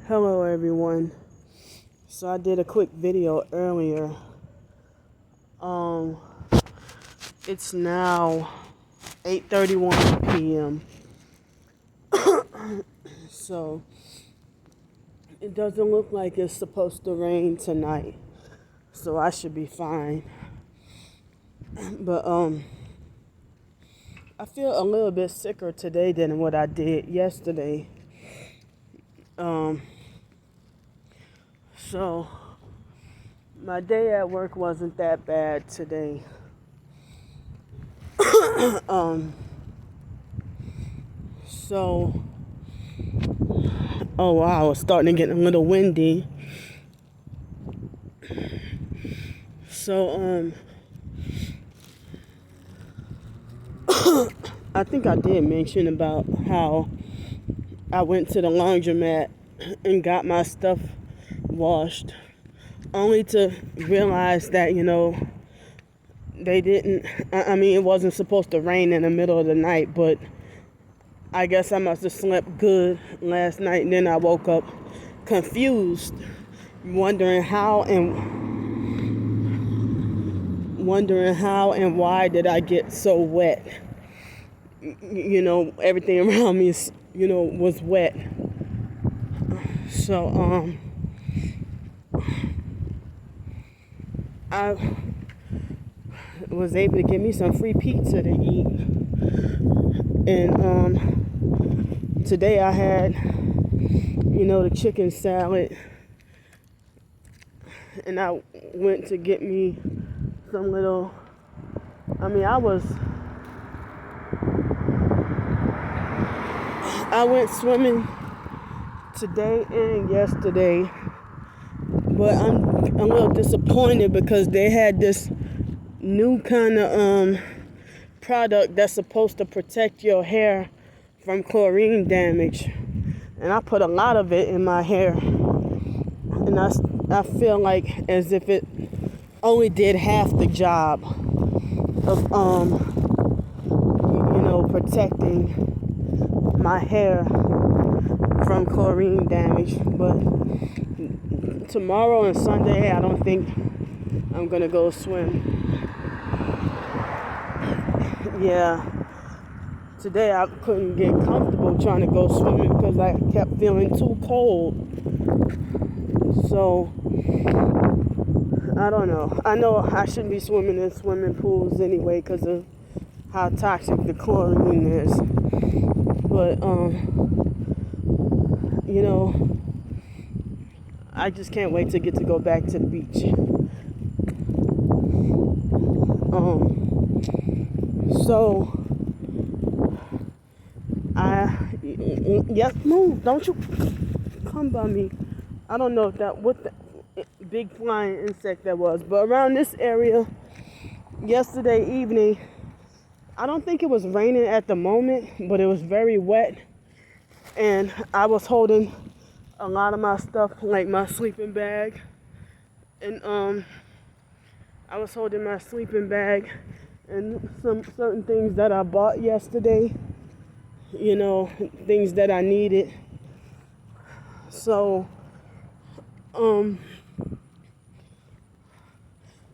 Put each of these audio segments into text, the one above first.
Hello everyone. So I did a quick video earlier. It's now 8:31 p.m. So it doesn't look like it's supposed to rain tonight. So I should be fine. But I feel a little bit sicker today than what I did yesterday. So my day at work wasn't that bad today. Oh wow, it's starting to get a little windy. So I think I did mention about how I went to the laundromat and got my stuff washed, only to realize that, they didn't, it wasn't supposed to rain in the middle of the night, but I guess I must have slept good last night, and then I woke up confused, wondering how and why did I get so wet. Everything around me is, was wet. So, I was able to get me some free pizza to eat. And, today I had, the chicken salad. And I went to get me some little, I went swimming today and yesterday, but I'm a little disappointed because they had this new kind of product that's supposed to protect your hair from chlorine damage, and I put a lot of it in my hair, and I feel like as if it only did half the job of protecting my hair from chlorine damage. But tomorrow and Sunday, I don't think I'm gonna go swim. Yeah, today I couldn't get comfortable trying to go swimming because I kept feeling too cold. So I don't know. I know I shouldn't be swimming in swimming pools anyway because of how toxic the chlorine is. But I just can't wait to get to go back to the beach. So move, don't you come by me. I don't know what the big flying insect that was, but around this area yesterday evening, I don't think it was raining at the moment, but it was very wet, and I was holding a lot of my stuff, like my sleeping bag, and I was holding my sleeping bag and some certain things that I bought yesterday, things that I needed. So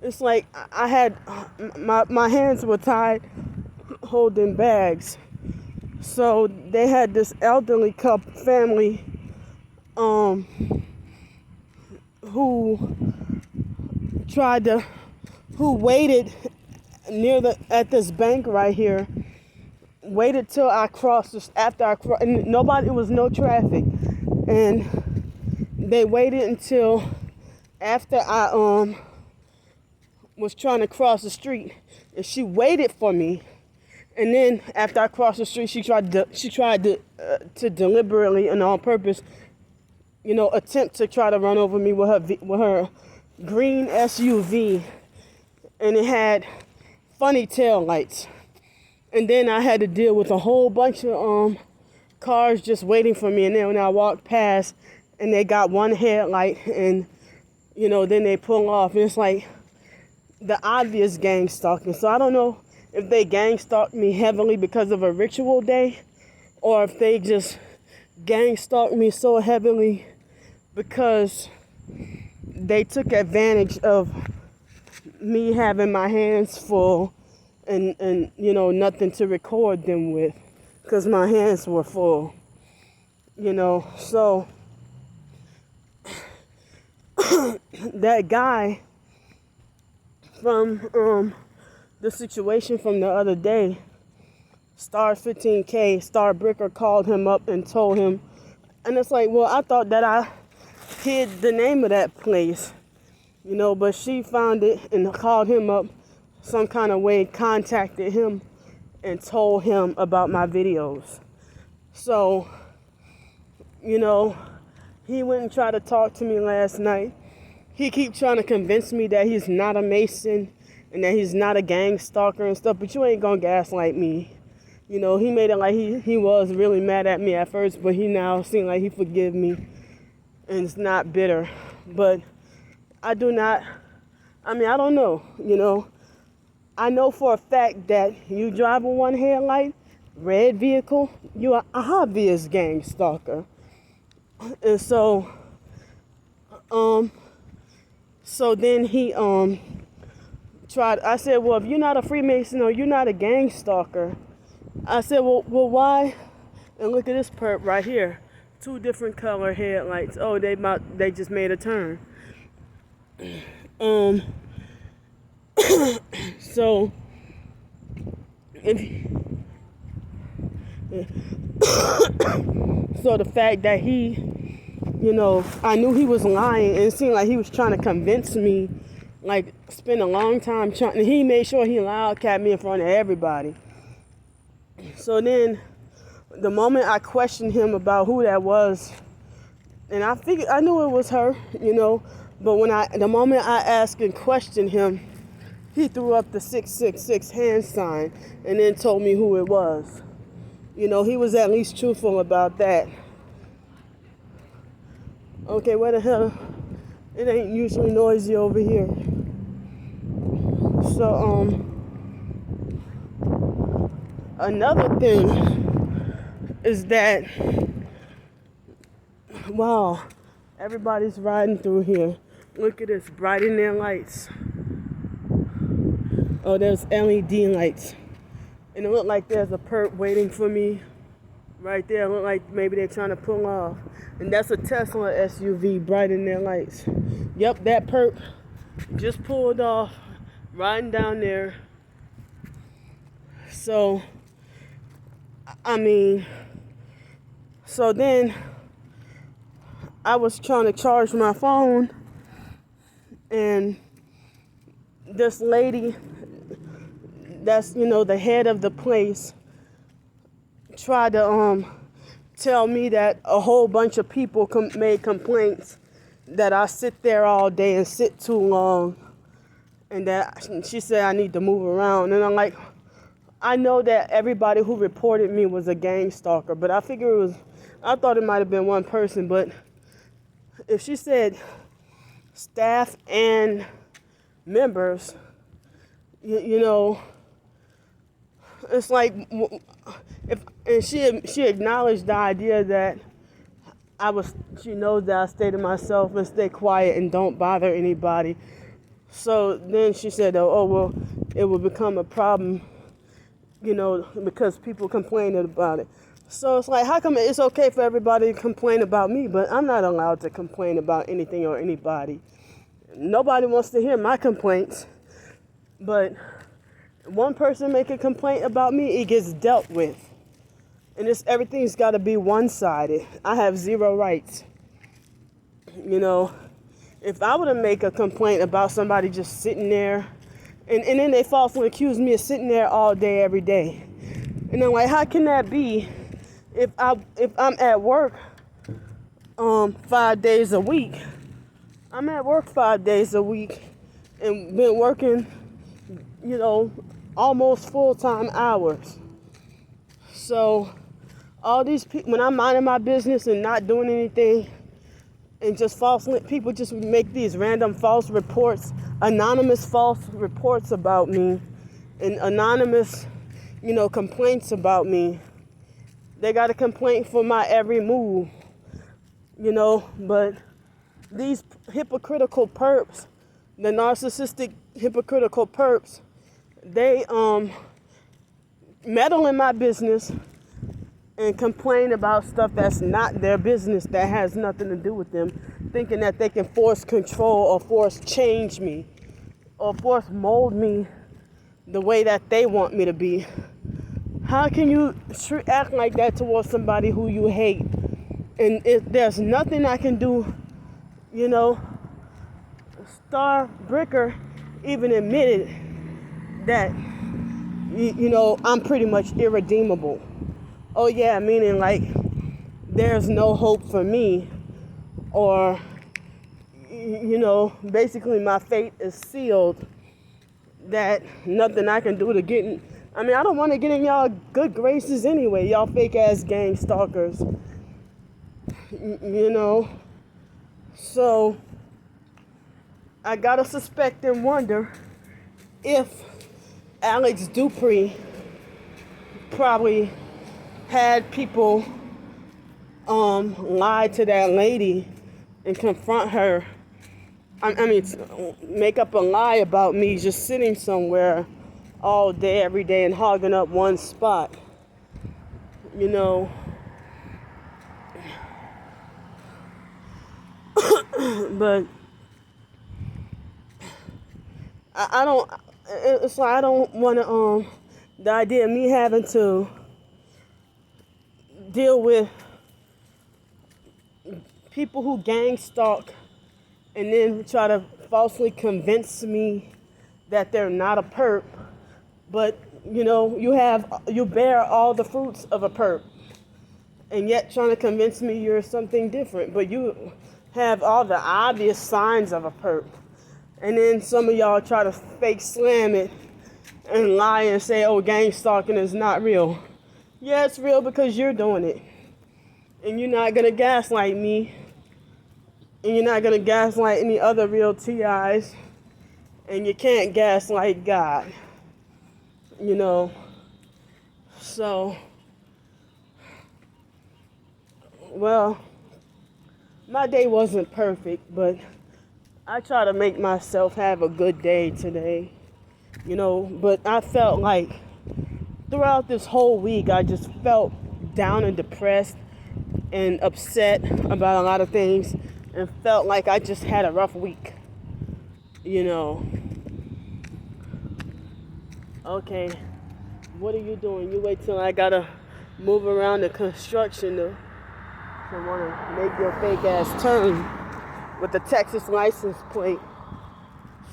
it's like I had my hands were tied holding bags. So they had this elderly couple family who waited at this bank right here, waited till I crossed, and it was no traffic, and they waited until after I was trying to cross the street, and she waited for me. And then after I crossed the street, she tried to deliberately and on purpose, attempt to try to run over me with her green SUV, and it had funny tail lights. And then I had to deal with a whole bunch of cars just waiting for me. And then when I walked past, and they got one headlight, and then they pull off, and it's like the obvious gang stalking. So I don't know if they gang stalked me heavily because of a ritual day, or if they just gang stalked me so heavily because they took advantage of me having my hands full and nothing to record them with because my hands were full, so that guy from the situation from the other day, Star 15K, Star Bricker called him up and told him, and it's like, well, I thought that I hid the name of that place, but she found it and called him up some kind of way, contacted him and told him about my videos. So, he went and tried to talk to me last night. He keep trying to convince me that he's not a Mason and that he's not a gang stalker and stuff, but you ain't gonna gaslight me. He made it like he was really mad at me at first, but he now seems like he forgive me and it's not bitter. But I don't know, I know for a fact that you drive a one headlight, red vehicle, you are a obvious gang stalker. And so then he tried, I said, well, if you're not a Freemason or you're not a gang stalker, I said, well, why? And look at this perp right here. 2 different color headlights. Oh, they just made a turn. So so the fact that he, I knew he was lying, and it seemed like he was trying to convince me, like spend a long time trying. He made sure he loudcat me in front of everybody. So then, the moment I questioned him about who that was, and I knew it was her, but the moment I asked and questioned him, he threw up the 666 hand sign and then told me who it was. He was at least truthful about that. Okay, where the hell? It ain't usually noisy over here. So, another thing is that, wow, everybody's riding through here. Look at this, brighten their lights. Oh, there's LED lights. And it looked like there's a perp waiting for me right there. It looked like maybe they're trying to pull off. And that's a Tesla SUV, brighten their lights. Yep, that perp just pulled off, riding down there. So, so then I was trying to charge my phone, and this lady that's, the head of the place tried to tell me that a whole bunch of people made complaints that I sit there all day and sit too long, and that she said I need to move around. And I'm like, I know that everybody who reported me was a gang stalker, but I thought it might have been one person. But if she said staff and members, it's like, and she acknowledged the idea that she knows that I stay to myself and stay quiet and don't bother anybody. So then she said, oh well, it will become a problem, because people complain about it. So it's like, how come it's okay for everybody to complain about me, but I'm not allowed to complain about anything or anybody? Nobody wants to hear my complaints, but one person make a complaint about me, it gets dealt with. And everything's got to be one-sided. I have zero rights. If I were to make a complaint about somebody just sitting there, and then they falsely accuse me of sitting there all day, every day. And I'm like, how can that be if I'm at work 5 days a week? I'm at work 5 days a week and been working, almost full-time hours. So all these people, when I'm minding my business and not doing anything, and just people just make these random false reports, anonymous false reports about me, and anonymous, complaints about me. They got a complaint for my every move, but these hypocritical perps, the narcissistic hypocritical perps, they meddle in my business and complain about stuff that's not their business, that has nothing to do with them, thinking that they can force control or force change me or force mold me the way that they want me to be. How can you act like that towards somebody who you hate? And if there's nothing I can do, you know, Star Bricker even admitted that, you know, I'm pretty much irredeemable. Oh yeah, meaning like there's no hope for me, or, you know, basically my fate is sealed, that nothing I can do to get in. I mean, I don't want to get in y'all good graces anyway, y'all fake ass gang stalkers. You know, so I gotta suspect and wonder if Alex Dupree probably had people lie to that lady and confront her. I mean, make up a lie about me just sitting somewhere all day, every day, and hogging up one spot. You know, but I don't. It's like I don't want to. The idea of me having to deal with people who gang stalk and then try to falsely convince me that they're not a perp, but you know, you bear all the fruits of a perp, and yet trying to convince me you're something different, but you have all the obvious signs of a perp. And then some of y'all try to fake slam it and lie and say, oh, gang stalking is not real. Yeah, it's real because you're doing it. And you're not going to gaslight me. And you're not going to gaslight any other real TIs. And you can't gaslight God. You know. So, well, my day wasn't perfect, but I try to make myself have a good day today. You know, but I felt like throughout this whole week, I just felt down and depressed and upset about a lot of things, and felt like I just had a rough week. You know. Okay, what are you doing? You wait till I gotta move around the construction to want to make your fake ass turn with the Texas license plate.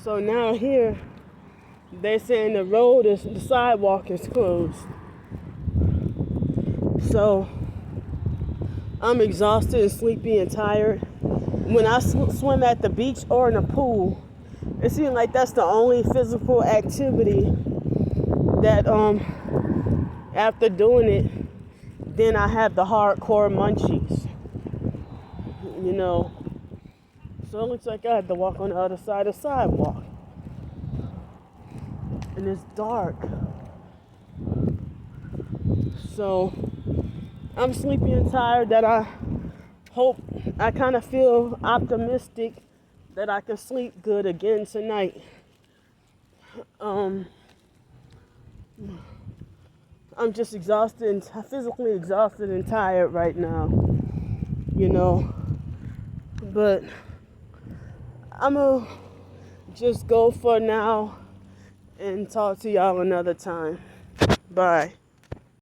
So now here, they're saying the sidewalk is closed. So I'm exhausted and sleepy and tired. When I swim at the beach or in a pool, it seems like that's the only physical activity that after doing it, then I have the hardcore munchies. You know. So it looks like I had to walk on the other side of the sidewalk. And it's dark. So I'm sleepy and tired, that I kind of feel optimistic that I can sleep good again tonight. I'm just exhausted and physically exhausted and tired right now. You know. But I'm going to just go for now and talk to y'all another time. Bye.